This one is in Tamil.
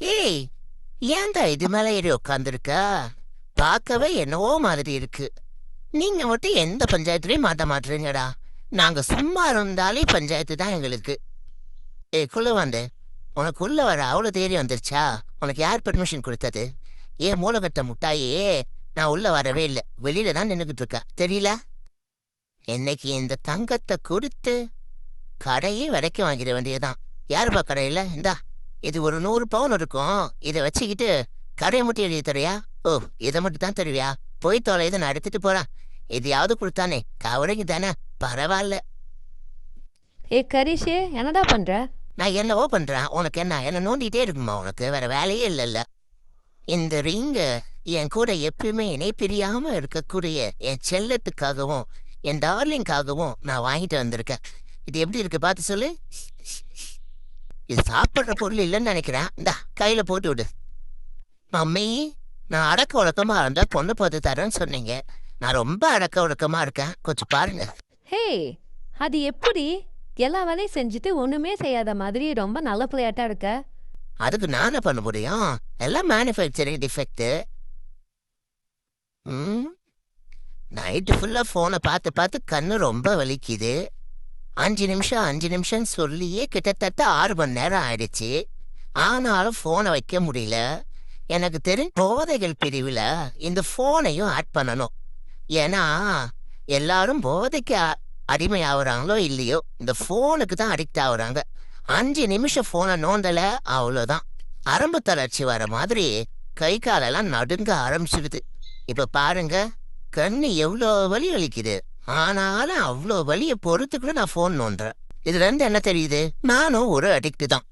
ஏய், ஏன்டா இது மேல ஏறி உட்காந்துருக்கா? பார்க்கவே என்னவோ மாதிரி இருக்கு. நீங்க மட்டும் எந்த பஞ்சாயத்துலயும் மாட்ட மாட்டீங்கடா. நாங்க சும்மா இருந்தாலே பஞ்சாயத்து தான் எங்களுக்கு. குள்ள வந்து உனக்கு உள்ள வர அவ்வளவு தேடி வந்துருச்சா? உனக்கு யார் பெர்மிஷன் கொடுத்தது? ஏன் மூலகட்ட முட்டாயே, நான் உள்ள வரவே இல்லை, வெளியில தான் நின்றுகிட்டு இருக்கா தெரியல. என்னைக்கு இந்த தங்கத்தை கொடுத்து கடையே விலைக்கு வாங்கிட வேண்டியதுதான். யாருப்பா கடையில? இந்தா, இது ஒரு 100 பவுன் இருக்கும். இதை வச்சுக்கிட்டு கடையை மட்டும் எழுதி தரியா? ஓ, இதை மட்டும் தான் தருவியா? போய் தொலை, இதை நான் எடுத்துட்டு போறேன். எதையாவது கொடுத்தானே கவலைக்கு தானே. பரவாயில்ல. ஏ கரிஷே, என்னடா பண்ற? நான் என்னவோ பண்றேன், உனக்கு என்ன? என்ன நோண்டிட்டே இருக்குமா? உனக்கு வேற வேலையே இல்லைல்ல. இந்த ரிங்க என் கூட எப்பயுமே இணை பிரியாம இருக்கக்கூடிய என் செல்லத்துக்காகவும் என் டார்லிங்காகவும் நான் வாங்கிட்டு வந்திருக்கேன். இது எப்படி இருக்கு பார்த்து சொல்லு. இது சாப்பிட்ற பொருள் இல்லைன்னு நினைக்கிறேன். இந்தா கையில போட்டு விடு. மம்மி, நான் அடக்க ஒழுக்கமா இருந்தா பொண்ணு பார்த்து தரேன்னு சொன்னீங்க. நான் ரொம்ப அடக்க ஒழுக்கமா இருக்கேன், கொஞ்சம் பாருங்க. ஹே, அது எப்படி? எல்லா வேலையும் செஞ்சுட்டு ஒண்ணுமே செய்யாத மாதிரி ரொம்ப நல்ல பிள்ளையாட்டா இருக்க. அதுக்கு நானே பண்ண முடியும். எல்லாம் மேனுஃபேக்சரிங் டிஃபெக்ட். நைட்டு ஃபுல்லா போனை பார்த்து பார்த்து கண்ணு ரொம்ப வலிக்குது. 5 நிமிஷம் 5 நிமிஷம் சொல்லியே கிட்டத்தட்ட 6 மணி நேரம் ஆயிடுச்சு. ஆனாலும் போனை வைக்க முடியல. எனக்கு தெரிஞ்ச போதைகள் பிரிவில் இந்த போனையும் ஆட் பண்ணணும். ஏன்னா எல்லாரும் போதைக்கு அடிமை இல்லையோ, இந்த போனுக்கு தான் அடிக்ட் ஆகுறாங்க. 5 நிமிஷம் போனை நோண்டல, அவ்வளோதான் அரம்பு தளர்ச்சி வர மாதிரி கை காலெல்லாம் நடுங்க ஆரம்பிச்சிடுது. இப்ப பாருங்க, கண்ணு எவ்வளோ வலி வலிக்குது. ஆனாலும் அவ்வளோ வலியை பொறுத்துக்கிட்டு நான் போன் நோண்டுறேன். இதுல இருந்து என்ன தெரியுது? நானும் ஒரு அடிக்ட் தான்.